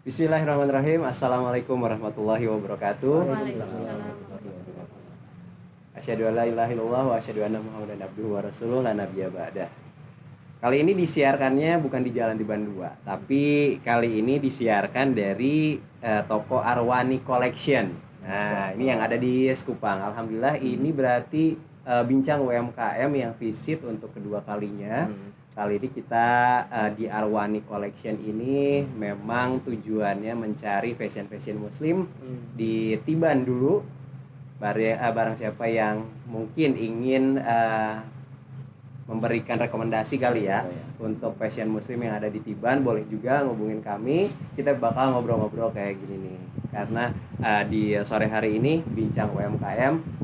Bismillahirrahmanirrahim. Assalamualaikum warahmatullahi wabarakatuh. Waalaikumsalam. Asyhadu an la ilaha illallah wa asyhadu anna Muhammadan abduhu wa rasuluh la nabiyya ba'dah. Kali ini disiarkannya bukan di Jalan Tiban 2, tapi kali ini disiarkan dari toko Arwani Collection. Nah, ini yang ada di Sekupang. Alhamdulillah ini berarti bincang UMKM yang visit untuk kedua kalinya. Kali ini kita di Arwani Collection ini memang tujuannya mencari fashion muslim di Tiban dulu. Barang siapa yang mungkin ingin memberikan rekomendasi kali ya untuk fashion muslim yang ada di Tiban, boleh juga ngubungin kami. Kita bakal ngobrol-ngobrol kayak gini nih. Karena di sore hari ini bincang UMKM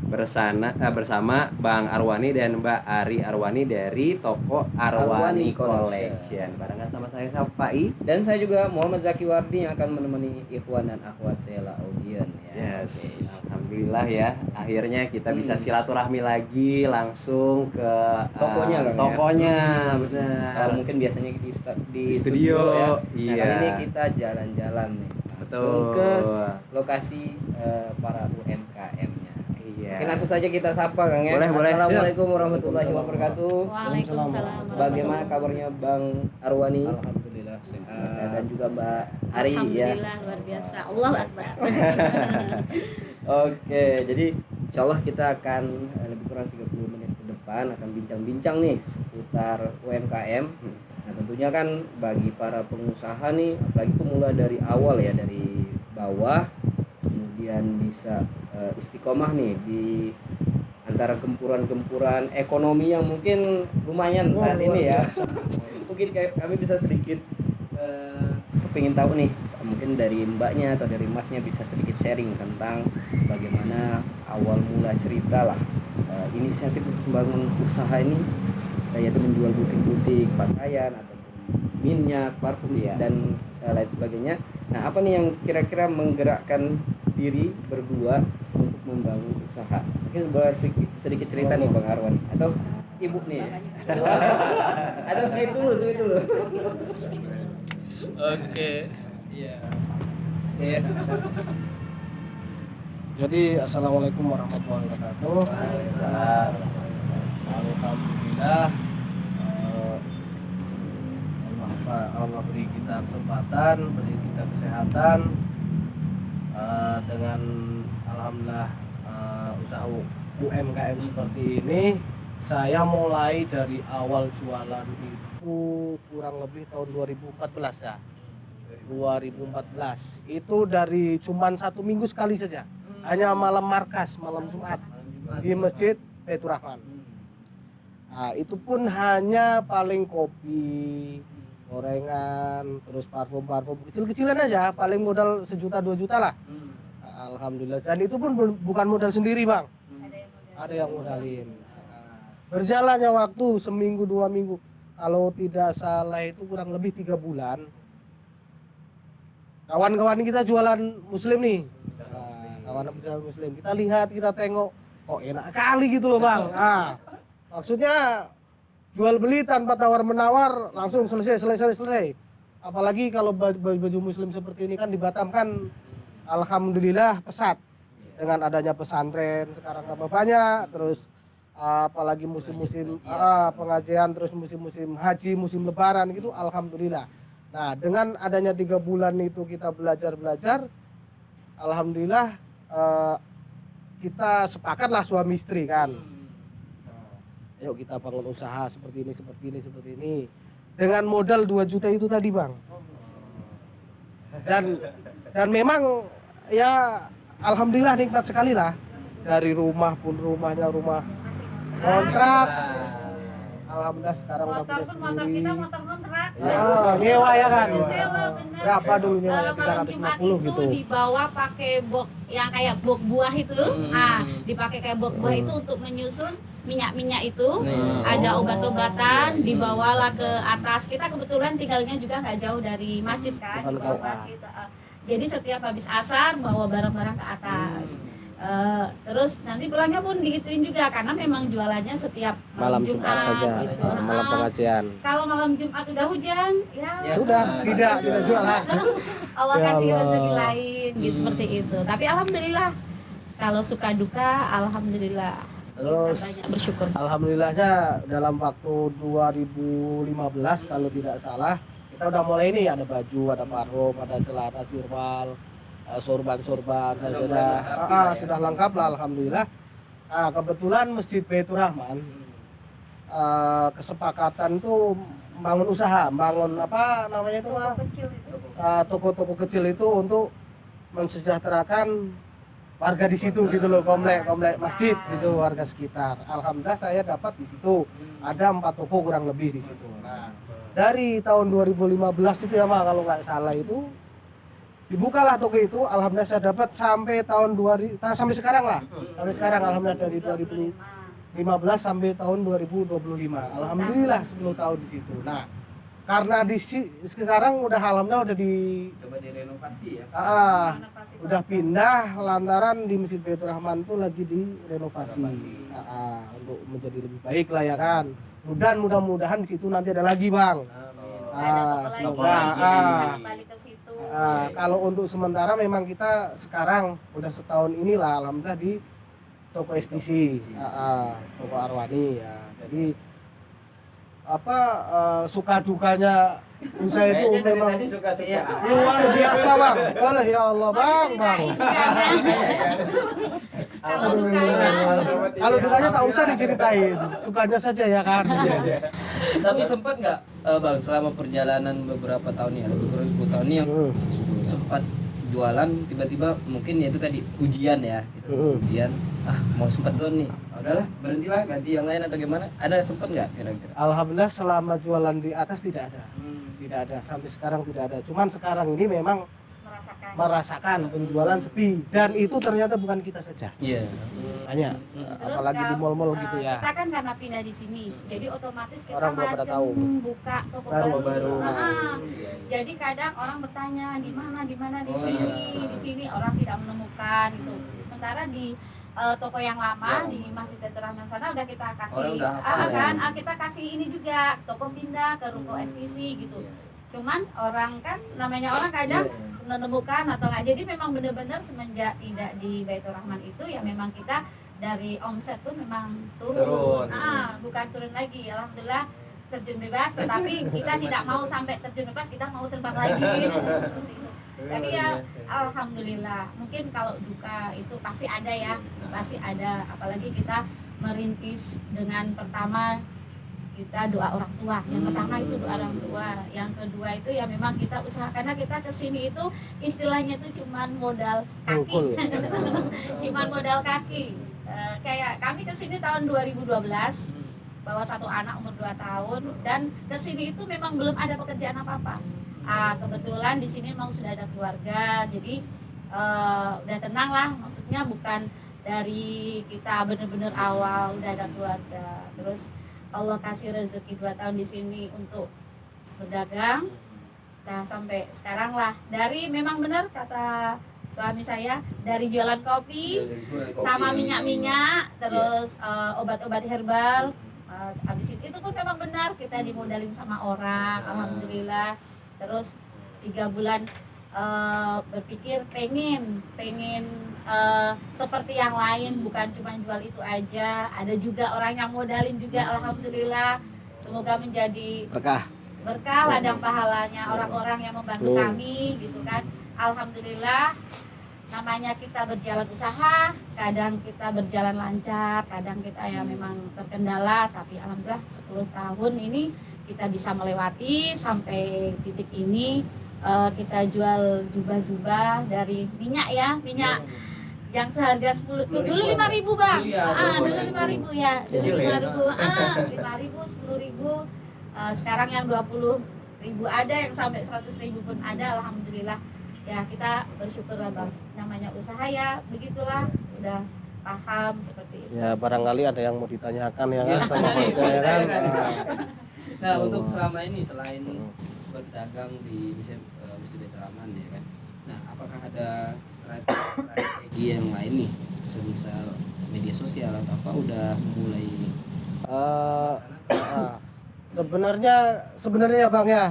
bersama Bang Arwani dan Mbak Ari Arwani dari toko Arwani Collection. Barengan sama saya Sapai Dan saya juga Muhammad Zaki Wardi yang akan menemani ikhwan dan akhwat Sela Audion ya. Yes, alhamdulillah ya. Akhirnya kita bisa silaturahmi lagi langsung ke Tokonya, Kang, tokonya, ya? benar. Kalau mungkin biasanya di studio ya. Nah, iya. kali ini kita jalan-jalan nih langsung ke lokasi para UMKM-nya. Iya. Mungkin langsung saja kita sapa Kang ya. Boleh. Assalamualaikum warahmatullahi wabarakatuh. Waalaikumsalam. Bagaimana kabarnya Bang Arwani? Alhamdulillah sehat. Dan juga Mbak Ari ya. Alhamdulillah luar biasa. Allahu Akbar. Oke, jadi insyaallah kita akan lebih kurang 30 menit ke depan akan bincang-bincang nih seputar UMKM. Nah, tentunya kan bagi para pengusaha nih, apalagi pemula dari awal ya, dari bawah kemudian bisa istiqomah nih di antara gempuran-gempuran ekonomi yang mungkin lumayan saat ini ya. Mungkin kami bisa sedikit kepingin tahu nih, mungkin dari mbaknya atau dari masnya bisa sedikit sharing tentang bagaimana awal mula cerita lah inisiatif untuk membangun usaha ini, yaitu menjual butik-butik pakaian ataupun minyak, parfum dan lain sebagainya. Nah, apa nih yang kira-kira menggerakkan diri berdua untuk membangun usaha? Mungkin boleh sedikit cerita nih Bang Arwan atau Ibu nih ya? Atau sweet dulu. Oke. Iya. Iya. Jadi assalamualaikum warahmatullahi wabarakatuh. Alhamdulillah. Allah beri kita kesempatan, beri kita kesehatan. Dengan alhamdulillah usaha UMKM seperti ini, saya mulai dari awal jualan itu kurang lebih tahun 2014 ya. 2014 itu dari cuman 1 minggu sekali saja, hanya malam markas, malam Jumat di Masjid Baitur Rahman. Nah, itu pun hanya paling kopi, gorengan, terus parfum kecil-kecilan aja, paling modal 1-2 juta lah. Alhamdulillah, dan itu pun bukan modal sendiri Bang, ada yang modalin. Berjalannya waktu seminggu 2 minggu, kalau tidak salah itu kurang lebih 3 bulan. Kawan-kawan kita jualan muslim nih, kawan jualan muslim, kita lihat, kita tengok, kok enak kali gitu loh Bang. Maksudnya jual beli tanpa tawar menawar, langsung selesai. Apalagi kalau baju muslim seperti ini kan di Batam kan alhamdulillah pesat dengan adanya pesantren sekarang tambah banyak, terus apalagi musim-musim pengajian, terus musim-musim haji, musim lebaran gitu, alhamdulillah. Nah, dengan adanya 3 bulan itu kita belajar, alhamdulillah kita sepakatlah suami istri kan. Yuk kita bangun usaha seperti ini. Dengan modal 2 juta itu tadi Bang. Dan memang ya alhamdulillah nikmat sekali lah. Dari rumah pun rumahnya rumah kontrak. Alhamdulillah sekarang udah punya sendiri. Motor kontrak. Nyewa ya kan. Sewa, bener. Berapa dulu nyewanya? Malam Jumat 350 gitu. dibawa pakai box yang kayak box buah itu. Dipakai kayak box buah itu untuk menyusun minyak itu. Ada obat-obatan, dibawalah ke atas. Kita kebetulan tinggalnya juga nggak jauh dari masjid kan, di bawah masjid. Jadi setiap habis asar bawa barang-barang ke atas. Terus nanti pulangnya pun digituin juga karena memang jualannya setiap Malam Jumat saja, gitu. malam pengajian. Kalau malam Jumat udah hujan, ya Sudah, tidak jualan. Allah Ya kasih Allah. rezeki lain gitu seperti itu. Tapi alhamdulillah kalau suka duka alhamdulillah Terus, kita banyak bersyukur. Alhamdulillahnya dalam waktu 2015 kalau tidak salah kita udah mulai nih, ada baju, ada parfum, ada celana sirwal, sorban, sajadah, sudah lengkap lah alhamdulillah. Nah, kebetulan Masjid Baitur Rahman kesepakatan tuh bangun usaha, bangun apa namanya itu Pak? Kecil itu. Toko-toko kecil itu untuk mensejahterakan warga di situ gitu loh, komplek masjid gitu, warga sekitar. Alhamdulillah saya dapat di situ ada 4 toko kurang lebih di situ. Nah, dari tahun 2015 itu ya Pak kalau nggak salah itu dibukalah toko itu. Alhamdulillah saya dapat sampai tahun 2000, sampai sekarang lah, sampai sekarang alhamdulillah dari 2015 sampai tahun 2025. Alhamdulillah 10 tahun di situ. Nah, karena sekarang udah alhamdulillah udah Coba direnovasi ya. udah pindah lantaran di Masjid Baitur Rahman tuh lagi direnovasi. Untuk menjadi lebih baik lah ya kan. Mudah-mudahan di situ nanti ada lagi Bang. Semoga bisa kembali ke situ. kalau untuk sementara memang kita sekarang udah setahun inilah alhamdulillah di toko STC, toko Arwani ya. Jadi suka dukanya usaha itu memang luar biasa Bang. Oleh ya Allah Bang. Kalau dukanya tak usah diceritain, sukanya saja ya kan. Tapi sempat nggak Bang selama perjalanan beberapa tahun ya, lebih kurang 10 tahun ini yang sempat jualan tiba-tiba mungkin ya itu tadi ujian ya gitu. Ujian mau sempat down nih, udahlah berhentilah ganti yang lain atau gimana, ada sempat nggak kira-kira? Alhamdulillah selama jualan di atas tidak ada sampai sekarang tidak ada. Cuman sekarang ini memang merasakan penjualan sepi dan itu ternyata bukan kita saja. Iya. Banyak, apalagi di mal-mal gitu ya. Kita kan karena pindah di sini, jadi otomatis kita Orang belum pada tahu. buka toko Baru. baru. Jadi kadang orang bertanya di mana di sini orang tidak menemukan gitu. Sementara di toko yang lama di Masjid Baitur Rahman sana udah kita kasih, kita kasih ini juga toko pindah ke ruko STC gitu. Cuman orang kan namanya orang kadang menemukan atau nggak, jadi memang benar-benar semenjak tidak di Baitur Rahman itu ya memang kita dari omset pun memang turun. Bukan turun lagi, alhamdulillah terjun bebas, tetapi kita tidak mau sampai terjun bebas, kita mau terbang lagi seperti itu. Tapi ya alhamdulillah, mungkin kalau duka itu pasti ada ya, pasti ada, apalagi kita merintis dengan pertama kita doa orang tua. Yang pertama itu doa orang tua, yang kedua itu ya memang kita usaha, karena kita kesini itu istilahnya itu cuman modal kaki. Cuman modal kaki. Kayak kami kesini tahun 2012 bawa satu anak umur 2 tahun dan kesini itu memang belum ada pekerjaan apa-apa. Kebetulan di sini memang sudah ada keluarga, jadi udah tenang lah, maksudnya bukan dari kita bener-bener awal udah ada keluarga. Terus Allah kasih rezeki 2 tahun di sini untuk berdagang. Nah sampai sekarang lah, dari memang benar kata suami saya, dari jualan kopi sama minyak-minyak, terus obat-obat herbal. Habis itu pun memang benar kita dimodalin sama orang, alhamdulillah. Terus 3 bulan berpikir pengen seperti yang lain, bukan cuma jual itu aja, ada juga orang yang modalin juga, alhamdulillah. Semoga menjadi berkah ladang pahalanya orang-orang yang membantu kami gitu kan. Alhamdulillah, namanya kita berjalan usaha, kadang kita berjalan lancar, kadang kita ya memang terkendala, tapi alhamdulillah 10 tahun ini kita bisa melewati sampai titik ini. Kita jual jubah-jubah dari minyak yang seharga 10 dulu 5.000 Bang. Dulu 5.000 ya. Dulu 5.000, 10.000. Sekarang yang 20.000 ada, yang sampai 100.000 pun ada, alhamdulillah. Ya kita bersyukur lah Bang. Namanya usaha ya begitulah, udah paham seperti itu. Ya barangkali ada yang mau ditanyakan ya kan sama hostnya ya kan. Nah untuk selama ini selain berdagang di Masjid Baitur Rahman ya kan, nah apakah ada strategi yang lain nih semisal media sosial atau apa udah mulai Eh, sebenarnya bang ya,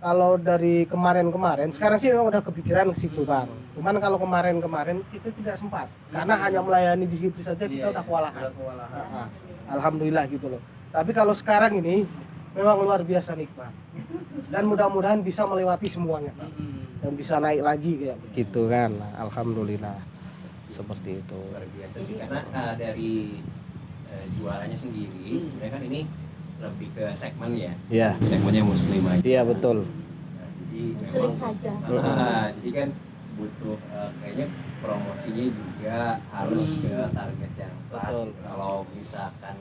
kalau dari kemarin sekarang sih memang udah kepikiran ke situ bang. Cuman kalau kemarin kita tidak sempat karena hanya melayani di situ saja kita udah kewalahan. Alhamdulillah gitu loh. Tapi kalau sekarang ini memang luar biasa nikmat dan mudah-mudahan bisa melewati semuanya Bang. Dan bisa naik lagi kayak begitu kan. Alhamdulillah seperti itu. Luar biasa sih karena dari juaranya sendiri sebenarnya kan ini lebih ke segmen ya. Iya. Segmennya muslim aja. Iya betul. Nah, jadi Muslim memang- saja. jadi kan butuh kayaknya promosinya juga harus ke target yang pas. Betul. Kalau misalkan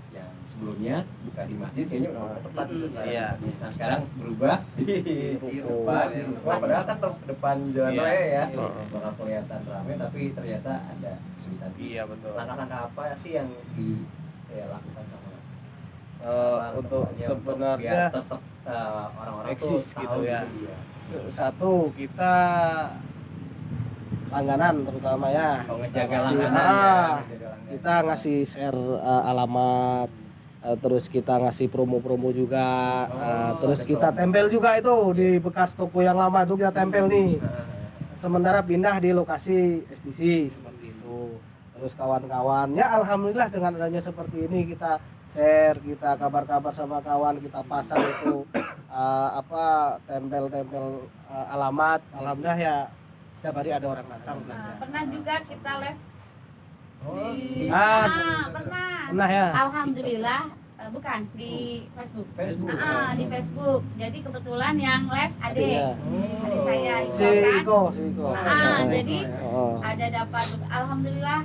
yang sebelumnya buka di masjid kayaknya udah tepat gitu saya. Iya. Nah sekarang berubah di depan, padahal kan depan jalan Iya. raya ya Iya. bakal kelihatan ramai tapi ternyata ada kesulitan. Iya betul. Langkah-langkah apa sih yang dilakukan sama Untuk sebenarnya biar tetap orang-orang eksis tuh gitu tahu ya. iya. Satu kita langganan terutama ya. Kalau Kita ngejaga ngasih, langganan ya, ngejaga langganan. kita ngasih share alamat, terus kita ngasih promo-promo juga, terus ada kita promo. tempel juga itu di bekas toko yang lama itu kita tempel nih. Sementara pindah di lokasi STC seperti itu. Terus kawan-kawan, ya alhamdulillah dengan adanya seperti ini kita share, kita kabar-kabar sama kawan, kita pasang itu tempel-tempel alamat. Alhamdulillah ya setiap hari ada orang datang belanja. Pernah juga kita live Oh, di Ah, pernah. Pernah ya? Alhamdulillah bukan di Facebook. Facebook. Di Facebook. Jadi kebetulan yang live Adiknya. adik saya Si Iko kan. Iko. Jadi Oh. ada dapat alhamdulillah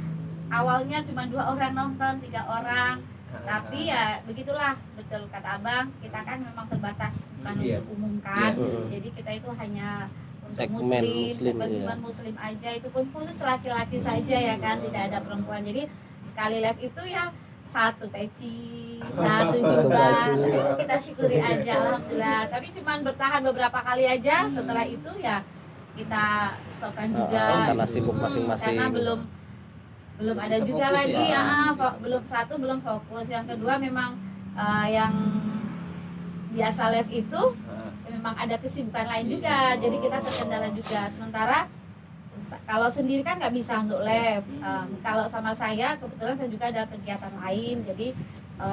awalnya cuma 2 orang nonton, 3 orang. Tapi ya begitulah, betul kata Abang, kita kan memang terbatas bukan Iya. untuk umum kan. Iya. Jadi kita itu hanya untuk Segmen muslim, muslim, segmen muslim aja, itu pun khusus laki-laki saja ya kan, tidak ada perempuan. Jadi sekali live itu ya satu peci, satu jubah, baju. kita syukuri aja alhamdulillah. Tapi cuman bertahan beberapa kali aja, setelah itu ya kita stopkan juga. Karena sibuk masing-masing. Karena belum ada bisa juga fokus lagi ya. belum fokus. Yang kedua memang yang biasa live itu memang ada kesibukan lain juga, jadi kita terkendala juga. Sementara kalau sendiri kan nggak bisa untuk live. Kalau sama saya kebetulan saya juga ada kegiatan lain, jadi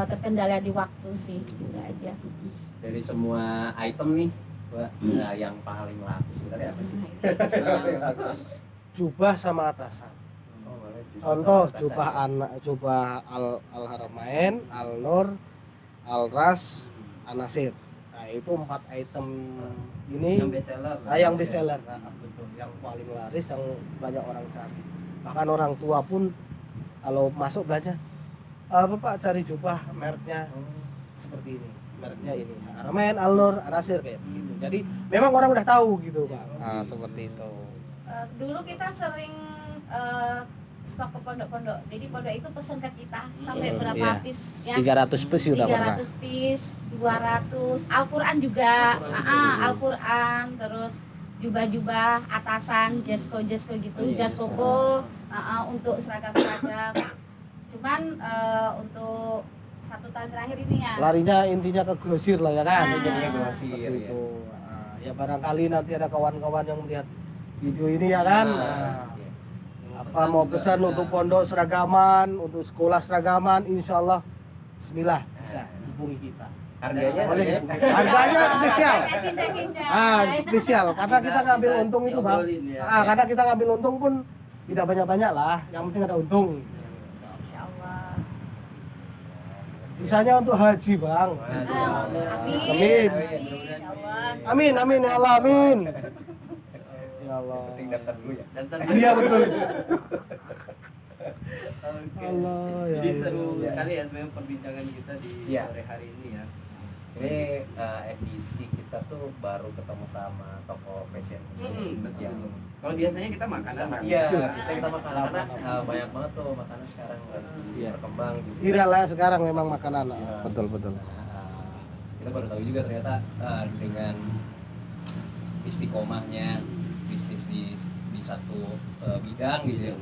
terkendala di waktu sih, gitu aja. Dari semua item nih, Mbak, yang paling laku sebenarnya apa sih? Jubah sama atasan. Oh, malah Contoh jubah jubah Al Haramain, Al Nur, Al Ras, An Nasir. Nah, itu 4 item ini yang best seller. yang best seller. Betul, yang paling laris, yang banyak orang cari. Bahkan orang tua pun kalau masuk belanja, apa Pak cari jubah mereknya seperti ini, mereknya ini. Haramain, Al Nur, An Nasir kayak begitu. Jadi memang orang udah tahu gitu Pak. Nah, seperti itu. Dulu kita sering stok ke pondok-pondok, jadi pondok itu pesen ke kita sampai berapa Iya. piece ya. 300 piece udah pernah. 300 piece, 200, Al-Quran juga, Al-Quran, terus jubah-jubah, atasan, jesko gitu, jas koko, untuk seragam-seragam. Cuman untuk 1 tahun terakhir ini ya, Larinya intinya ke grosir lah ya kan. Nah. Jadinya Grosir, seperti ya. itu. Nah, ya barangkali nanti ada kawan-kawan yang melihat video ini ya kan. Nah, apa mau pesan untuk pondok seragaman, untuk sekolah seragaman, insya Allah bismillah bisa hubungi kita. Harganya Boleh harganya spesial. kayak cincang-cincang. Spesial karena kita ngambil untung itu bang. diobrolin ya. Karena kita ngambil untung pun tidak banyak-banyak lah, yang penting ada untung. Ya Allah. Sisanya untuk haji bang. Amin. Amin. Ya Allah. Amin amin ya Allah amin. Ya Allah. penting daftar dulu ya. Dan Iya betul. Oke. Allah ya. Jadi Allah. seru sekali ya sebenarnya perbincangan kita di Iya. sore hari ini ya. Ini edisi kita tuh baru ketemu sama toko fashion Betul. yang Kalau biasanya kita makanan kan? iya kita sama karena banyak banget tuh makanan sekarang lagi Iya. berkembang juga. Viral lah sekarang memang makanan. Iya. Betul betul. Kita baru tahu juga ternyata dengan istiqomahnya bisnis di satu bidang gitu ya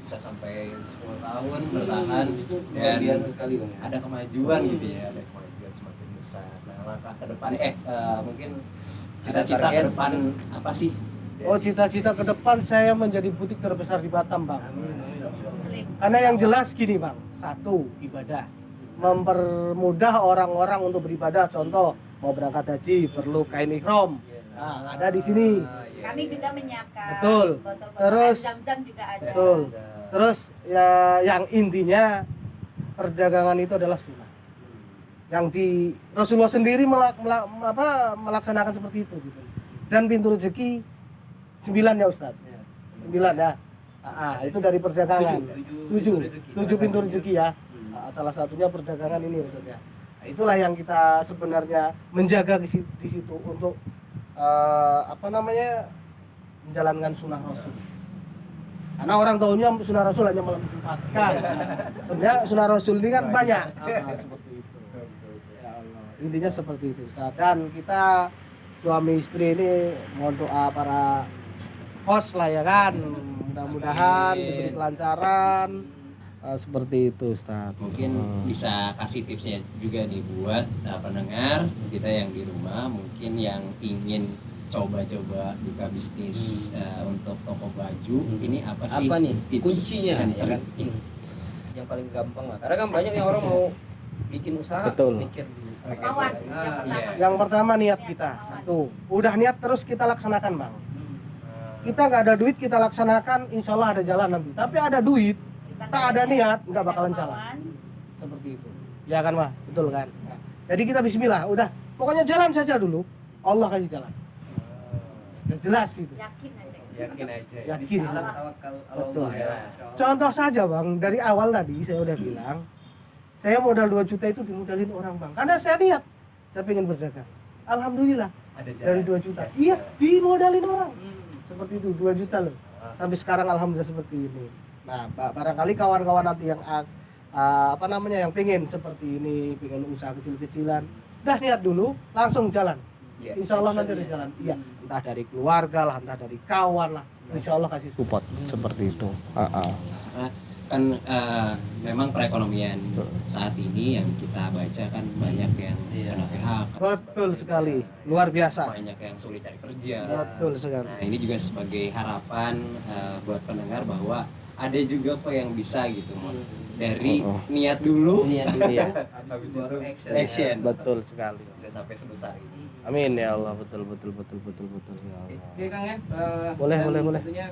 bisa sampai 10 tahun bertahan Luar dan biasa sekali Bang. ada kemajuan gitu ya, ada kemajuan semakin besar. Nah, langkah ke depan mungkin cita-cita ke depan apa sih? Oh, cita-cita ke depan saya menjadi butik terbesar di Batam, Bang. Untuk muslim. Karena yang jelas gini, Bang. Satu, ibadah. Mempermudah orang-orang untuk beribadah. Contoh, mau berangkat haji perlu kain ihram. Nah, ada di sini. Kami juga menyiapkan Betul. botol-botol Terus- Zam-Zam juga ada. Betul. Terus ya yang intinya perdagangan itu adalah sunnah. Yang di Rasulullah sendiri melaksanakan seperti itu gitu. Dan pintu rezeki 9 ya Ustaz. 9 ya. Itu dari perdagangan. 7 pintu rezeki ya. Salah satunya perdagangan ini Ustaz ya. Nah, itulah yang kita sebenarnya menjaga di situ untuk menjalankan sunnah Rasul. Karena orang tahunya sunnah Rasul hanya malam Jumat kan. Sebenarnya sunnah Rasul ini kan banyak. Seperti itu. Ya Allah. Intinya seperti itu. Ustaz. Dan kita suami istri ini mohon doa para host lah ya kan. Mudah-mudahan diberi kelancaran. Seperti itu Ustaz. Mungkin bisa kasih tipsnya juga nih buat pendengar kita yang di rumah, mungkin yang ingin coba-coba buka bisnis untuk toko baju. Ini apa sih? Apa nih tips kuncinya dan ya kan? trik? Yang paling gampang lah. Karena kan banyak yang orang mau bikin usaha Betul. mikir dulu. Awan, yang pertama. Yang pertama niat kita. Satu. Udah niat terus kita laksanakan Bang. Kita nggak ada duit kita laksanakan, insya Allah ada jalan nanti. Tapi ada duit, tak ada niat, nggak bakalan jalan. Seperti itu. Ya kan Wah? Betul kan? Nah, jadi kita bismillah, udah pokoknya jalan saja dulu. Allah kasih jalan. Udah jelas itu. Yakin aja. Yakin aja. Yakin. Bismillah, tawakal ala Betul. Allah, ya. Insya Allah. Contoh saja Bang, dari awal tadi saya udah bilang, saya modal 2 juta itu dimodalin orang Bang. Karena saya lihat, saya pengen berdagang. Alhamdulillah, Ada dari 2 juta. Iya, dimodalin orang. Seperti itu, 2 juta loh. Sampai sekarang alhamdulillah seperti ini. Nah, barangkali kawan-kawan nanti yang yang pengen seperti ini, pengen usaha kecil-kecilan, udah niat dulu, langsung jalan. Insya Allah nanti ada jalan. Iya, entah dari keluarga lah, entah dari kawan lah. Insya Allah kasih support seperti itu. Kan memang perekonomian saat ini yang kita baca kan banyak yang kena PHK, Betul sekali, luar biasa. banyak yang sulit cari kerja. Betul sekali. Nah, ini juga sebagai harapan buat pendengar bahwa ada juga kok yang bisa gitu dari niat dulu Niat dulu ya. habis Baru itu action. action Betul sekali. bisa sampai sebesar ini. Amin ya Allah, betul ya Allah. Oke Kang ya. Boleh, dan boleh. tentunya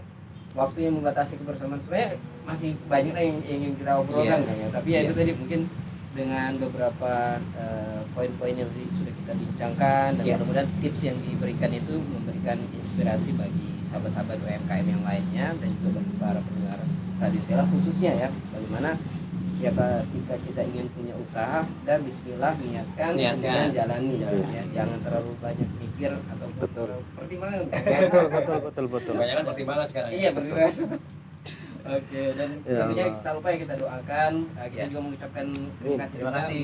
waktu yang membatasi kebersamaan sebenarnya masih banyak lah yang ingin kita obrolkan Kang ya. Tapi ya itu tadi mungkin dengan beberapa poin-poin yang sudah kita bincangkan dan mudah-mudahan tips yang diberikan itu memberikan inspirasi bagi sahabat-sahabat UMKM yang lainnya dan juga bagi para pendengar Radio Stella khususnya ya, bagaimana ya ketika kita ingin punya usaha dan bismillah niatkan kemudian jalani ya. Jangan terlalu banyak mikir atau pertimbangan. Betul. Kebanyakan pertimbangan sekarang. Iya pertimbangan. Oke, dan tentunya tak lupa ya kita doakan, kita juga mengucapkan terima kasih Terima kasih.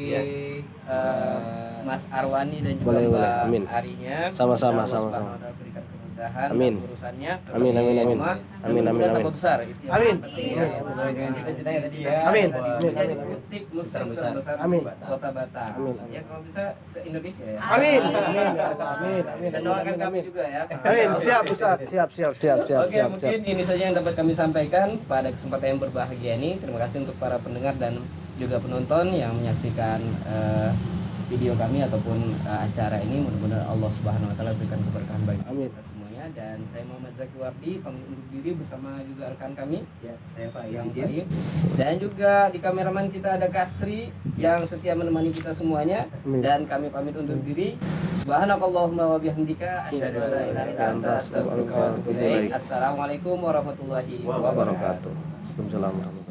Mas Arwani dan juga Boleh, Mbak amin. Arinya. Sama-sama, Allah sama-sama. Subhanahu wa ta'ala berikan kemudahan Amin. dalam urusannya. tetap Amin. istiqomah, dan Amin. mudah-mudahan tambah besar. Itu yang Amin. penting ya. Sesuai dengan cita-citanya tadi ya. Amin. Jadi butik muslim terbesar Amin. Kota Batam. Amin. Ya kalau bisa se-Indonesia ya. Amin ya Allah. Amin. Dan doakan kami juga ya. Amin. Siap Ustaz. Siap. Oke, mungkin ini saja yang dapat kami sampaikan pada kesempatan yang berbahagia ini. Terima kasih untuk para pendengar dan juga penonton yang menyaksikan video kami ataupun acara ini. Mudah-mudahan Allah Subhanahu wa taala berikan keberkahan bagi Amin. kita semuanya. Dan saya Muhammad Zaki Wardi pamit undur diri bersama juga rekan kami Ya, saya Pak yang Yadin. baik. Dan juga di kameraman kita ada Kasri yang setia menemani kita semuanya. Amin. Dan kami pamit undur diri. Subhanakallahumma wa bihamdika asyhadu an la ilaha illa anta astaghfiruka wa atubu ilaik. Assalamualaikum warahmatullahi wabarakatuh. Waalaikumsalam.